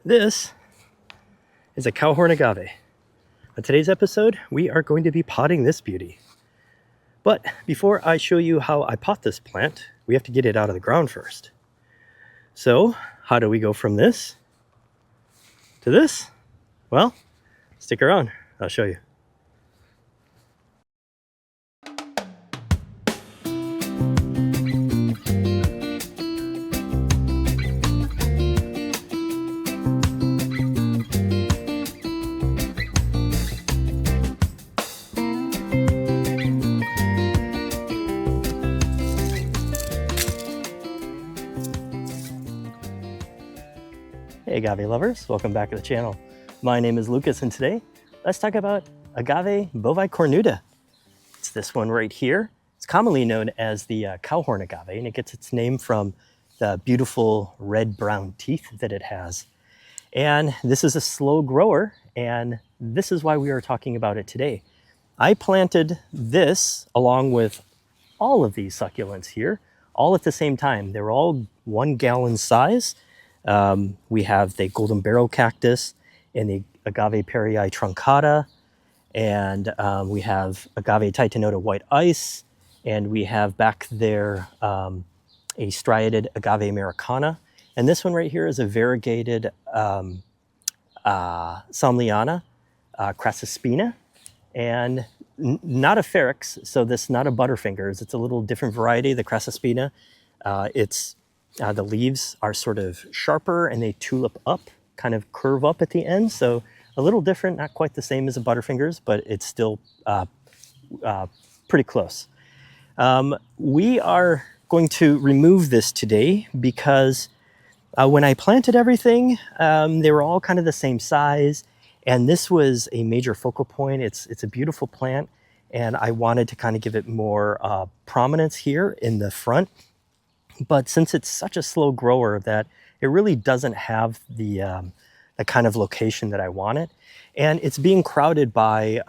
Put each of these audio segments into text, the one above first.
This is a Cowhorn Agave. On today's episode, we are going to be potting this beauty. But before I show you how I pot this plant, we have to get it out of the ground first. So, how do we go from this to this? Well, stick around, I'll show you. Hey agave lovers, welcome back to the channel. My name is Lucas and today let's talk about Agave Bovicornuta. It's this one right here. It's commonly known as the Cowhorn Agave, and it gets its name from the beautiful red-brown teeth that it has. And this is a slow grower, and this is why we are talking about it today. I planted this along with all of these succulents here, all at the same time. They're all 1 gallon size. We have the golden barrel cactus and the Agave truncata, and we have Agave titanota white ice, and we have back there a striated Agave americana, and this one right here is a variegated Somliana crassuspina, and not a Feryx, so this is not a Butterfingers. It's a little different variety, the crassuspina. The leaves are sort of sharper and they tulip up, kind of curve up at the end. So a little different, not quite the same as a Butterfingers, but it's still pretty close. We are going to remove this today because when I planted everything, they were all kind of the same size. And this was a major focal point. It's a beautiful plant. And I wanted to kind of give it more prominence here in the front. But since it's such a slow grower that it really doesn't have the kind of location that I want it, and it's being crowded by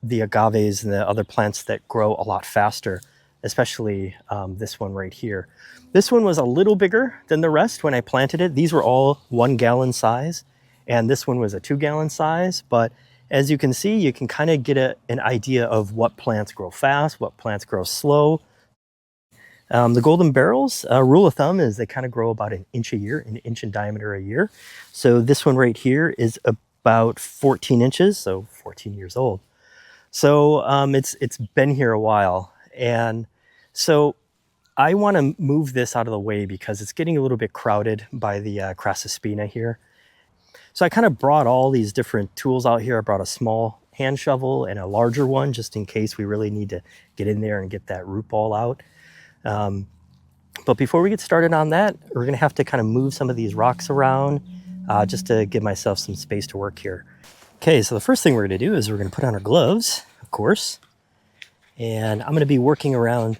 the agaves and the other plants that grow a lot faster, especially this one right here. This one was a little bigger than the rest when I planted it. These were all 1 gallon size, and this one was a 2 gallon size. But as you can see, you can kind of get an idea of what plants grow fast, what plants grow slow. The golden barrels, rule of thumb is they kind of grow about 1 inch a year, 1 inch in diameter a year. So this one right here is about 14 inches, so 14 years old. So it's been here a while. And so I want to move this out of the way because it's getting a little bit crowded by the crassuspina here. So I kind of brought all these different tools out here. I brought a small hand shovel and a larger one just in case we really need to get in there and get that root ball out. But before we get started on that, we're going to have to kind of move some of these rocks around just to give myself some space to work here. Okay, so the first thing we're going to do is we're going to put on our gloves, of course. And I'm going to be working around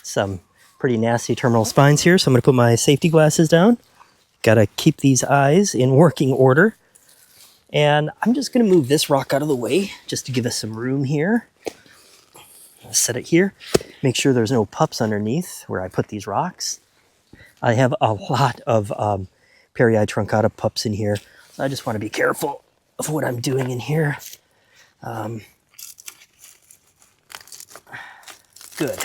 some pretty nasty terminal spines here. So I'm going to put my safety glasses down. Got to keep these eyes in working order. And I'm just going to move this rock out of the way just to give us some room here. Set it here, make sure there's no pups underneath where I put these rocks. I have a lot of Patrikios truncata pups in here, so I just want to be careful of what I'm doing in here. Good.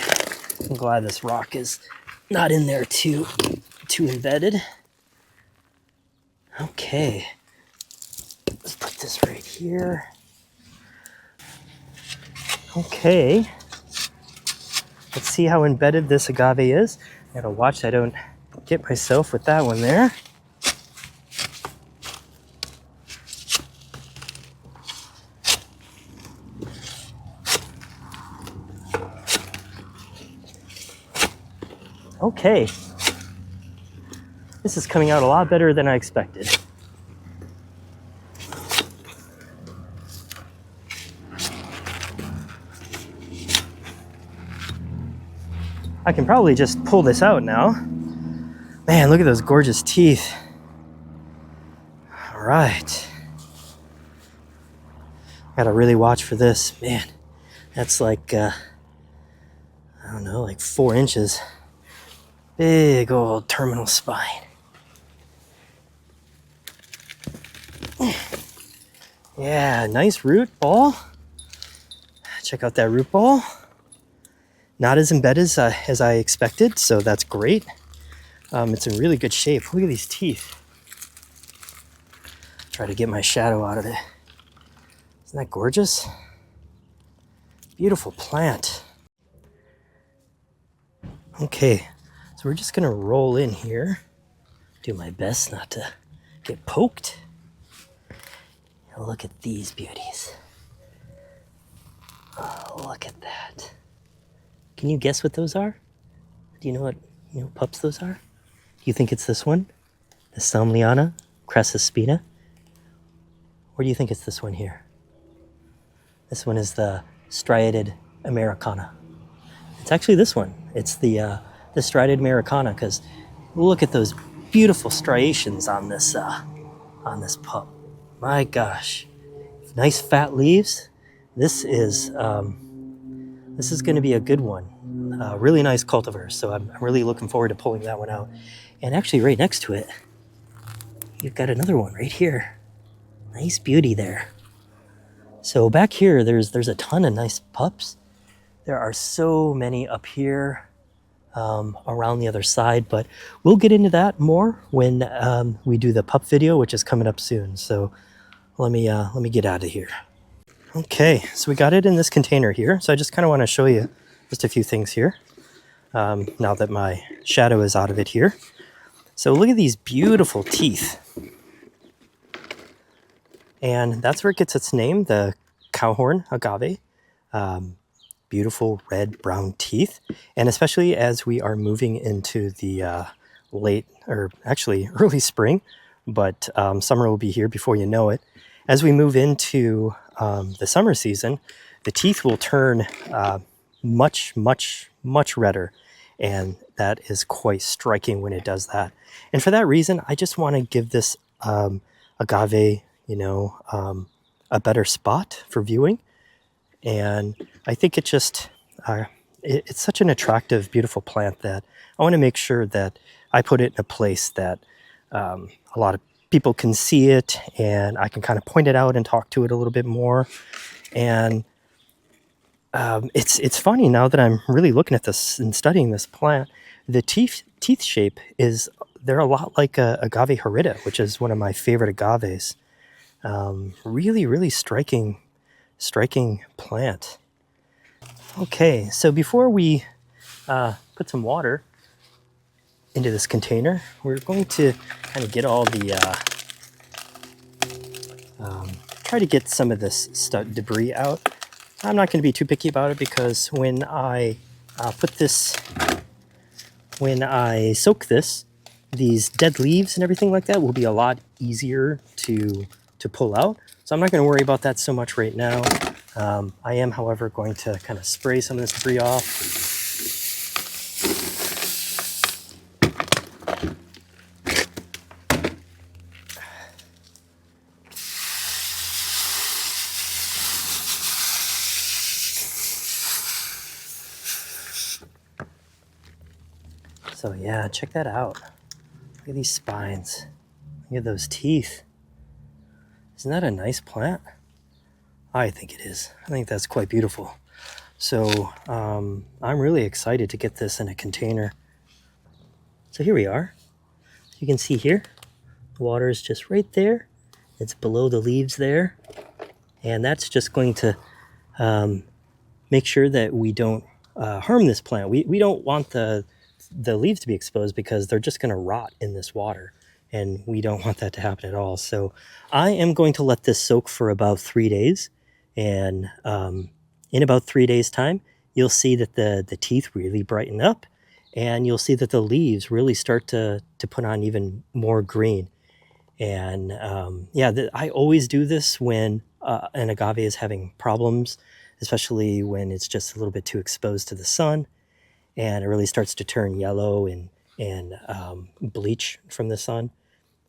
I'm glad this rock is not in there too embedded. Okay, let's put this right here. Okay. Let's see how embedded this agave is. I gotta watch I don't get myself with that one there. Okay. This is coming out a lot better than I expected. I can probably just pull this out now. Man, look at those gorgeous teeth. All right. Gotta really watch for this. Man, that's like, I don't know, like 4 inches. Big old terminal spine. Yeah, nice root ball. Check out that root ball. Not as embedded as I expected, so that's great. It's in really good shape. Look at these teeth. Try to get my shadow out of it. Isn't that gorgeous? Beautiful plant. Okay, so we're just gonna roll in here. Do my best not to get poked. And look at these beauties. Oh, look at that. Can you guess what those are? Do you know what pups those are? Do you think it's this one? The Salmiana Crassispina? Or do you think it's this one here? This one is the Striated Americana. It's actually this one. It's the Striated Americana, because look at those beautiful striations on this pup. My gosh, nice fat leaves. This is going to be a good one. Really nice cultivar. So I'm really looking forward to pulling that one out. And actually, right next to it, you've got another one right here. Nice beauty there. So back here, there's a ton of nice pups. There are so many up here around the other side, but we'll get into that more when we do the pup video, which is coming up soon. So let me get out of here. Okay, so we got it in this container here. So I just kind of want to show you just a few things here now that my shadow is out of it here. So look at these beautiful teeth. And that's where it gets its name, the Cowhorn Agave. Beautiful red brown teeth. And especially as we are moving into the early spring, but summer will be here before you know it. As we move into the summer season, the teeth will turn much, much, much redder. And that is quite striking when it does that. And for that reason, I just want to give this agave, a better spot for viewing. And I think it just, it's such an attractive, beautiful plant that I want to make sure that I put it in a place that a lot of people can see it, and I can kind of point it out and talk to it a little bit more. And it's funny now that I'm really looking at this and studying this plant. The teeth shape they're a lot like Agave horrida, which is one of my favorite agaves. Really, really striking plant. Okay, so before we put some water into this container, we're going to kind of get all the try to get some of this debris out. I'm not going to be too picky about it, because when I soak this, these dead leaves and everything like that will be a lot easier to pull out. So I'm not going to worry about that so much right now. I am, however, going to kind of spray some of this debris off. So yeah, check that out. Look at these spines. Look at those teeth. Isn't that a nice plant? I think it is. I think that's quite beautiful. So I'm really excited to get this in a container. So here we are. You can see here, the water is just right there. It's below the leaves there. And that's just going to make sure that we don't harm this plant. We don't want the leaves to be exposed, because they're just going to rot in this water. And we don't want that to happen at all. So I am going to let this soak for about 3 days. And in about 3 days' time, you'll see that the teeth really brighten up. And you'll see that the leaves really start to put on even more green. And I always do this when an agave is having problems, especially when it's just a little bit too exposed to the sun. And it really starts to turn yellow and bleach from the sun.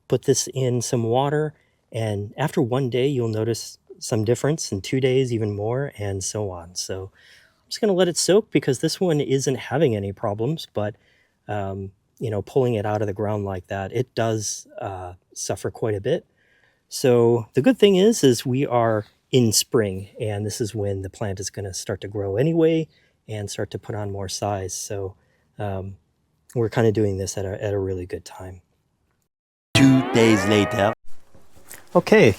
Put this in some water, and after 1 day, you'll notice some difference, in 2 days, even more, and so on. So I'm just going to let it soak, because this one isn't having any problems, but pulling it out of the ground like that, it does suffer quite a bit. So the good thing is we are in spring, and this is when the plant is going to start to grow anyway and start to put on more size. So um, we're kind of doing this at a really good time. 2 days later. Okay,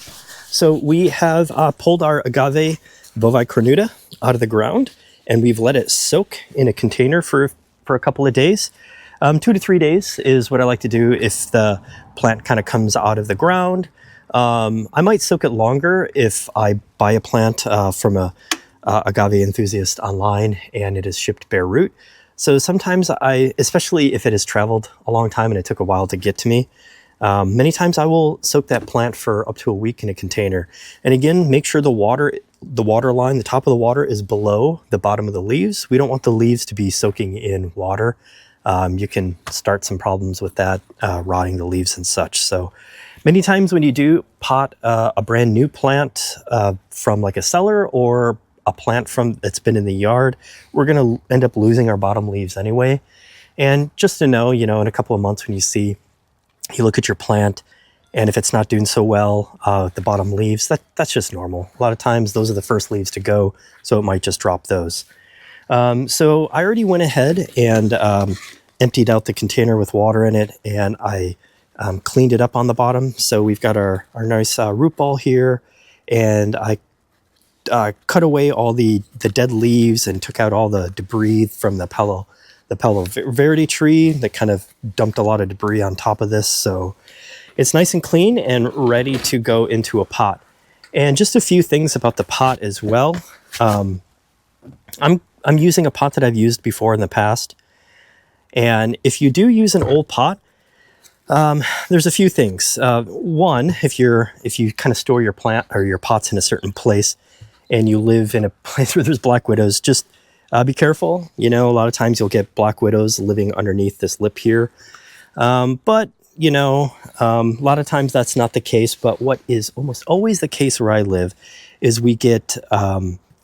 so we have pulled our Agave Bovicornuta out of the ground, and we've let it soak in a container for a couple of days. 2 to 3 days is what I like to do if the plant kind of comes out of the ground. I might soak it longer if I buy a plant from a agave enthusiast online and it is shipped bare root. So sometimes especially if it has traveled a long time and it took a while to get to me, many times I will soak that plant for up to a week in a container. And again, make sure the water line, the top of the water is below the bottom of the leaves. We don't want the leaves to be soaking in water. You can start some problems with that, rotting the leaves and such. So many times when you do pot a brand new plant from like a cellar or a plant that's been in the yard, we're going to end up losing our bottom leaves anyway. And just to know, in a couple of months when you look at your plant, and if it's not doing so well, the bottom leaves, that's just normal. A lot of times those are the first leaves to go, so it might just drop those. So I already went ahead and emptied out the container with water in it, and I cleaned it up on the bottom. So we've got our nice root ball here, and I cut away all the dead leaves and took out all the debris from the Palo Verde tree that kind of dumped a lot of debris on top of this. So it's nice and clean and ready to go into a pot. And just a few things about the pot as well. I'm using a pot that I've used before in the past. And if you do use an old pot, there's a few things. One, if you kind of store your plant or your pots in a certain place and you live in a place where there's black widows, just be careful. A lot of times you'll get black widows living underneath this lip here. But a lot of times that's not the case. But what is almost always the case where I live is we get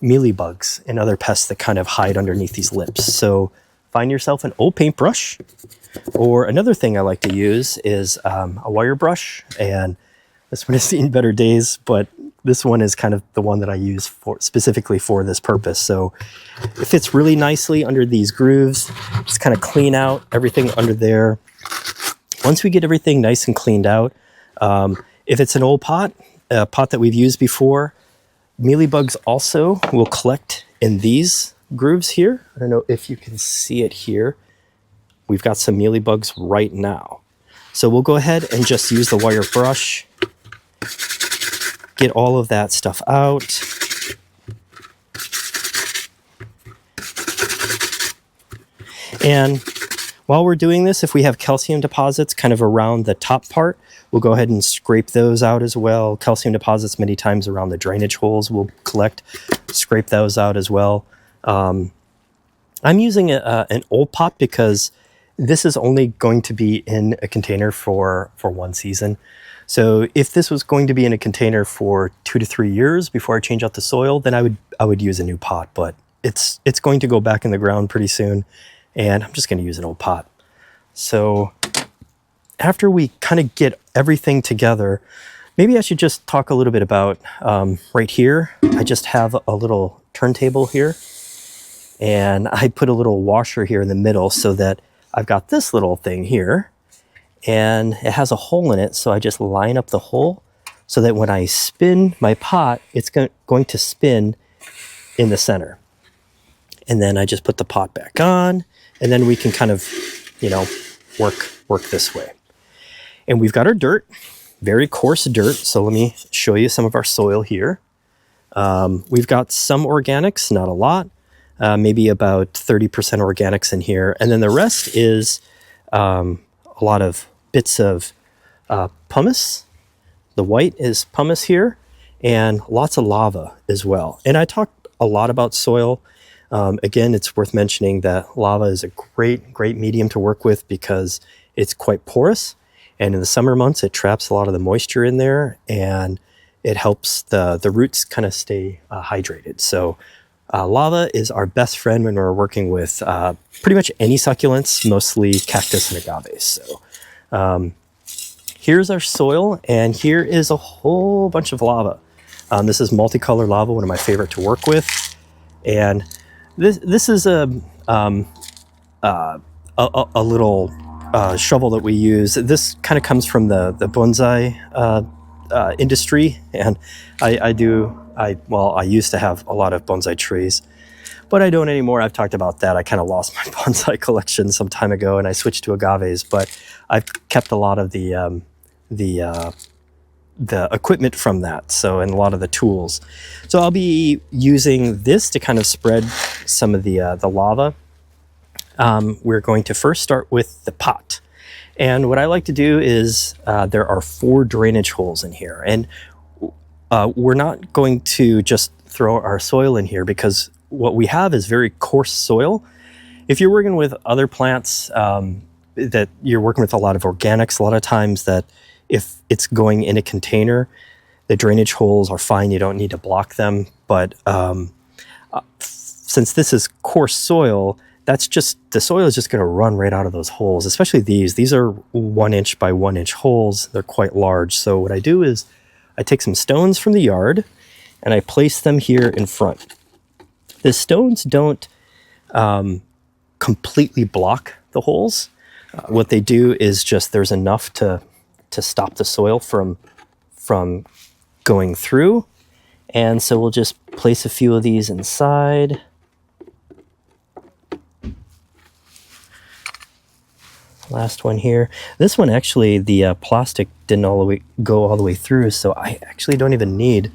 mealybugs and other pests that kind of hide underneath these lips. So find yourself an old paintbrush, or another thing I like to use is a wire brush. And this one has seen better days, but this one is kind of the one that I use specifically for this purpose. So it fits really nicely under these grooves. Just kind of clean out everything under there. Once we get everything nice and cleaned out, if it's an old pot, a pot that we've used before, mealybugs also will collect in these grooves here. I don't know if you can see it here. We've got some mealybugs right now. So we'll go ahead and just use the wire brush, get all of that stuff out. And while we're doing this, if we have calcium deposits kind of around the top part, we'll go ahead and scrape those out as well. Calcium deposits many times around the drainage holes we'll scrape those out as well. I'm using an old pot because this is only going to be in a container for one season. So if this was going to be in a container for 2 to 3 years before I change out the soil, then I would use a new pot. But it's going to go back in the ground pretty soon, and I'm just going to use an old pot. So after we kind of get everything together, maybe I should just talk a little bit about right here. I just have a little turntable here, and I put a little washer here in the middle so that I've got this little thing here, and it has a hole in it. So I just line up the hole so that when I spin my pot, it's going to spin in the center. And then I just put the pot back on, and then we can kind of, work this way. And we've got our dirt, very coarse dirt. So let me show you some of our soil here. We've got some organics, not a lot. Maybe about 30% organics in here. And then the rest is a lot of bits of pumice. The white is pumice here, and lots of lava as well. And I talked a lot about soil. Again, it's worth mentioning that lava is a great medium to work with because it's quite porous. And in the summer months, it traps a lot of the moisture in there, and it helps the roots kind of stay hydrated. So lava is our best friend when we're working with pretty much any succulents, mostly cactus and agaves. So here's our soil, and here is a whole bunch of lava. This is multicolored lava, one of my favorite to work with. And this is a little shovel that we use. This kind of comes from the bonsai industry, and I used to have a lot of bonsai trees, but I don't anymore. I've talked about that. I kind of lost my bonsai collection some time ago, and I switched to agaves, but I've kept a lot of the equipment from that, so, and a lot of the tools. So I'll be using this to kind of spread some of the lava. We're going to first start with the pot. And what I like to do is there are 4 drainage holes in here. And we're not going to just throw our soil in here, because what we have is very coarse soil. If you're working with other plants, that you're working with a lot of organics, a lot of times that if it's going in a container, the drainage holes are fine. You don't need to block them. But since this is coarse soil, the soil is just going to run right out of those holes, especially these. These are 1 inch by 1 inch holes. They're quite large. So what I do is I take some stones from the yard and I place them here in front. The stones don't completely block the holes. What they do is just there's enough to stop the soil from going through. And so we'll just place a few of these inside. Last one here. This one actually, the plastic didn't go all the way through, so I actually don't even need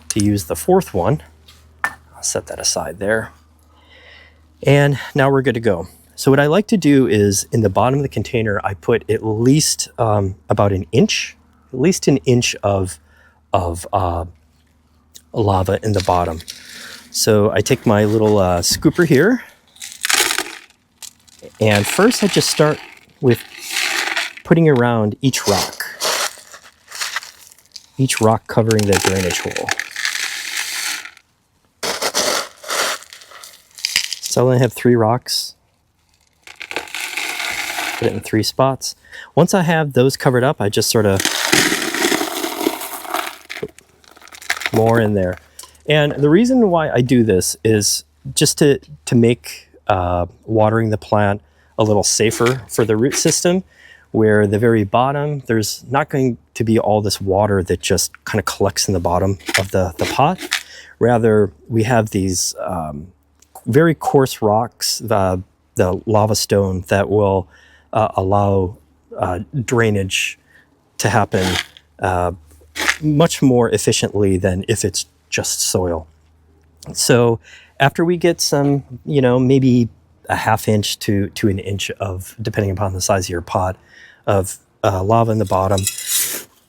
to use the 4th one. I'll set that aside there. And now we're good to go. So what I like to do is in the bottom of the container, I put at least about an inch, of lava in the bottom. So I take my little scooper here, and first I just start with putting around each rock covering the drainage hole. So I only have 3 rocks. Put it in 3 spots. Once I have those covered up, I just sort of put more in there. And the reason why I do this is just to make watering the plant a little safer for the root system, where the very bottom, there's not going to be all this water that just kind of collects in the bottom of the pot. Rather, we have these very coarse rocks, the lava stone, that will allow drainage to happen much more efficiently than if it's just soil. So after we get some, maybe a 1/2 inch to 1 inch of, depending upon the size of your pot, of lava in the bottom,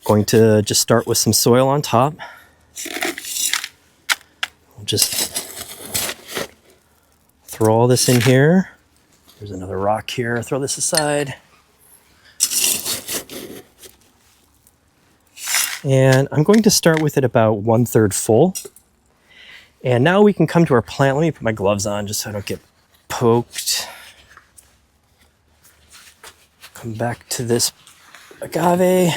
going to just start with some soil on top. We'll just throw all this in here. There's another rock here. Throw this aside. And I'm going to start with it about 1/3 full. And now we can come to our plant. Let me put my gloves on just so I don't get poked. Come back to this agave.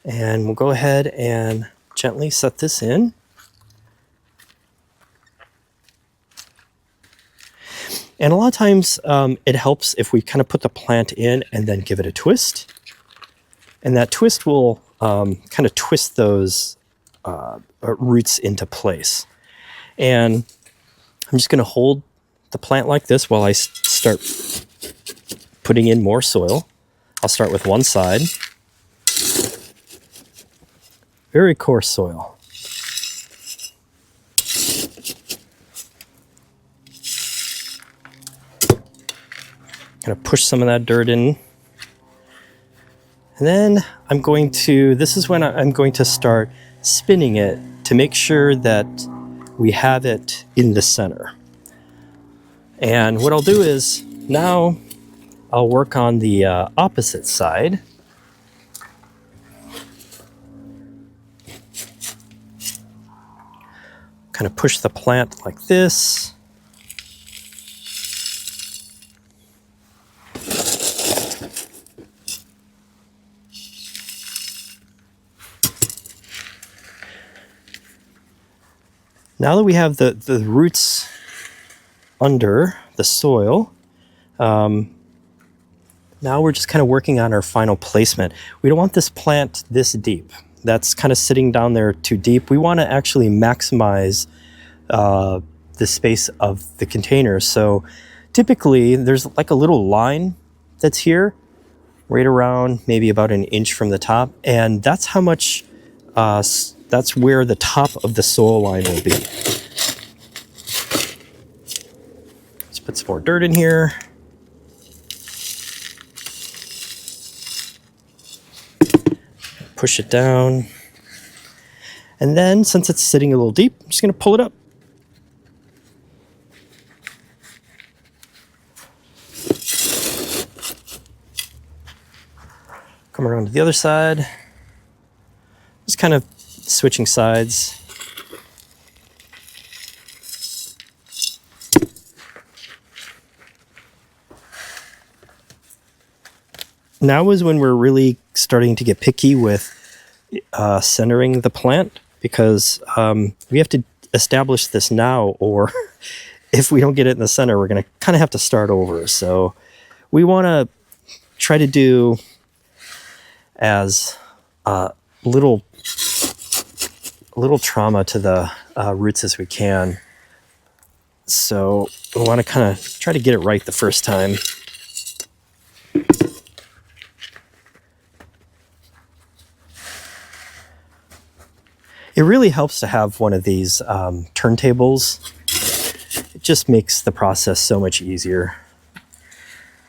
And we'll go ahead and gently set this in. And a lot of times it helps if we kind of put the plant in and then give it a twist. And that twist will kind of twist those roots into place. And I'm just going to hold the plant like this while I start putting in more soil. I'll start with one side. Very coarse soil. Kind of push some of that dirt in. And then this is when I'm going to start spinning it to make sure that we have it in the center. And what I'll do is now I'll work on the opposite side. Kind of push the plant like this. Now that we have the roots under the soil, now we're just kind of working on our final placement. We don't want this plant this deep. That's kind of sitting down there too deep. We want to actually maximize the space of the container. So typically there's like a little line that's here, right around maybe about an inch from the top. And that's how much, that's where the top of the soil line will be. Let's put some more dirt in here. Push it down. And then since it's sitting a little deep, I'm just going to pull it up. Come around to the other side. Just kind of switching sides. Now is when we're really starting to get picky with centering the plant, because we have to establish this now, or if we don't get it in the center, we're going to kind of have to start over. So we want to try to do as little trauma to the roots as we can. So we want to kind of try to get it right the first time. It really helps to have one of these turntables. It just makes the process so much easier.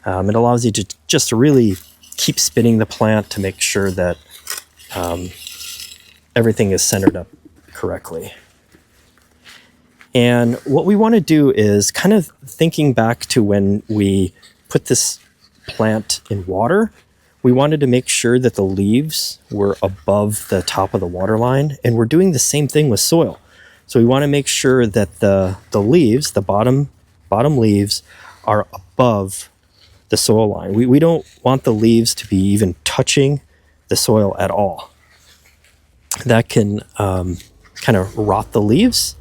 It allows you to just really keep spinning the plant to make sure that everything is centered up correctly. And what we want to do is kind of thinking back to when we put this plant in water. We wanted to make sure that the leaves were above the top of the water line, and we're doing the same thing with soil. So we want to make sure that the leaves, the bottom leaves, are above the soil line. We don't want the leaves to be even touching the soil at all. That can kind of rot the leaves,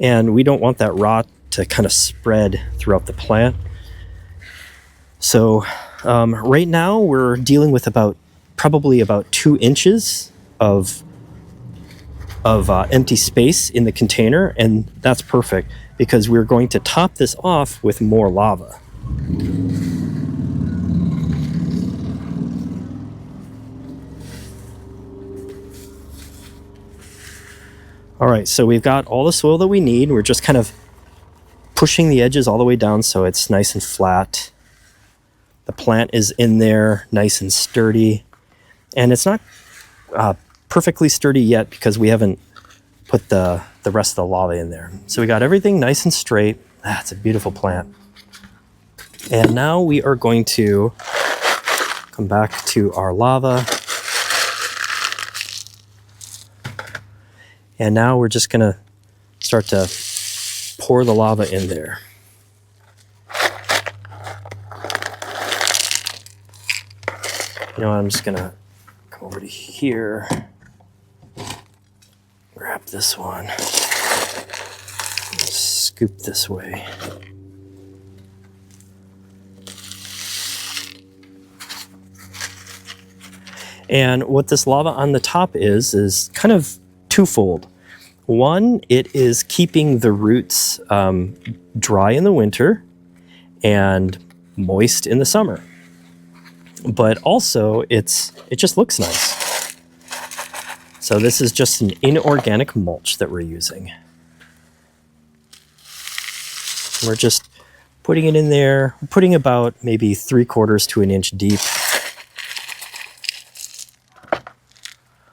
and we don't want that rot to kind of spread throughout the plant. So right now we're dealing with probably about 2 inches of empty space in the container, and that's perfect because we're going to top this off with more lava. All right, so we've got all the soil that we need. We're just kind of pushing the edges all the way down so it's nice and flat. The plant is in there, nice and sturdy. And it's not perfectly sturdy yet because we haven't put the rest of the lava in there. So we got everything nice and straight. It's a beautiful plant. And now we are going to come back to our lava. And now we're just gonna start to pour the lava in there. You know what, I'm just gonna come over to here, grab this one, scoop this way. And what this lava on the top is kind of twofold. One, it is keeping the roots dry in the winter and moist in the summer. But also it just looks nice. So this is just an inorganic mulch that we're using. We're just putting it in there, putting about maybe 3/4 to an inch deep.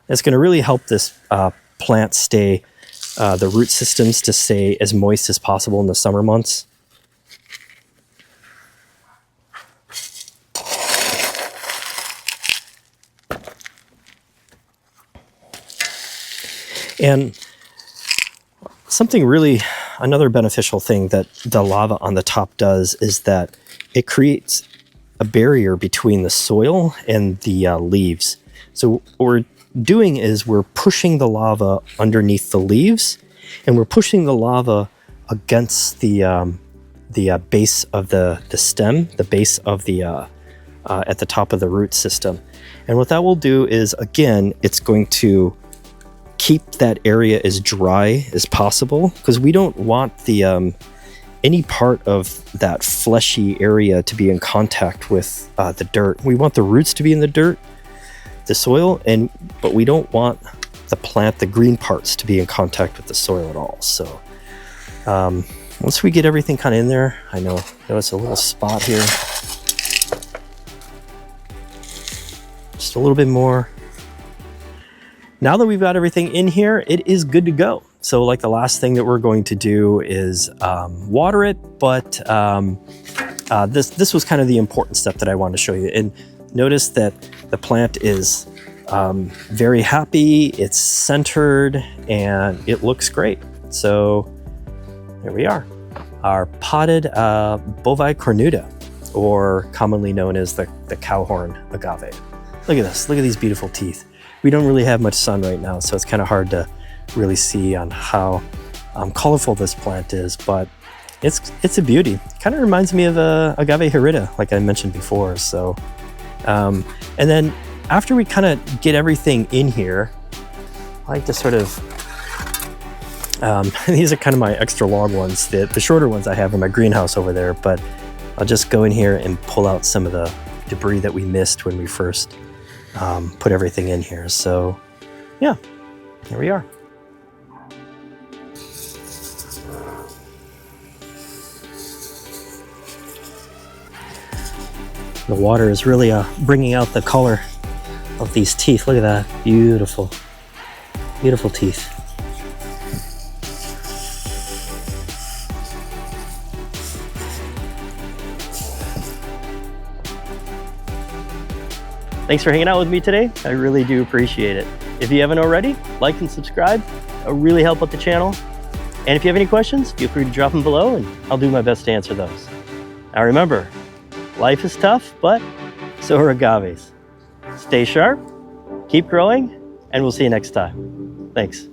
It's going to really help this plant stay, the root systems to stay as moist as possible in the summer months. And another beneficial thing that the lava on the top does is that it creates a barrier between the soil and the leaves. So what we're doing is we're pushing the lava underneath the leaves, And we're pushing the lava against the base of the stem, the base of the at the top of the root system. And what that will do is, again, it's going to keep that area as dry as possible, because we don't want the any part of that fleshy area to be in contact with the dirt. We want the roots to be in the dirt, the soil, but we don't want the plant, the green parts, to be in contact with the soil at all. So once we get everything kind of in there, I notice a little spot here. Just a little bit more. Now that we've got everything in here, it is good to go. So like the last thing that we're going to do is water it, but this was kind of the important step that I wanted to show you. And notice that the plant is very happy, it's centered, and it looks great. So there we are, our potted Bovicornuta, or commonly known as the Cowhorn Agave. Look at this, look at these beautiful teeth. We don't really have much sun right now, so it's kind of hard to really see on how colorful this plant is, but it's a beauty. Kind of reminds me of Agave Hirita, like I mentioned before. So, and then after we kind of get everything in here, I like to sort of, these are kind of my extra long ones. The shorter ones I have in my greenhouse over there, but I'll just go in here and pull out some of the debris that we missed when we first put everything in here. So yeah, here we are. The water is really bringing out the color of these teeth. Look at that, beautiful, beautiful teeth. Thanks for hanging out with me today. I really do appreciate it. If you haven't already, like and subscribe. It'll really help out the channel. And if you have any questions, feel free to drop them below and I'll do my best to answer those. Now remember, life is tough, but so are agaves. Stay sharp, keep growing, and we'll see you next time. Thanks.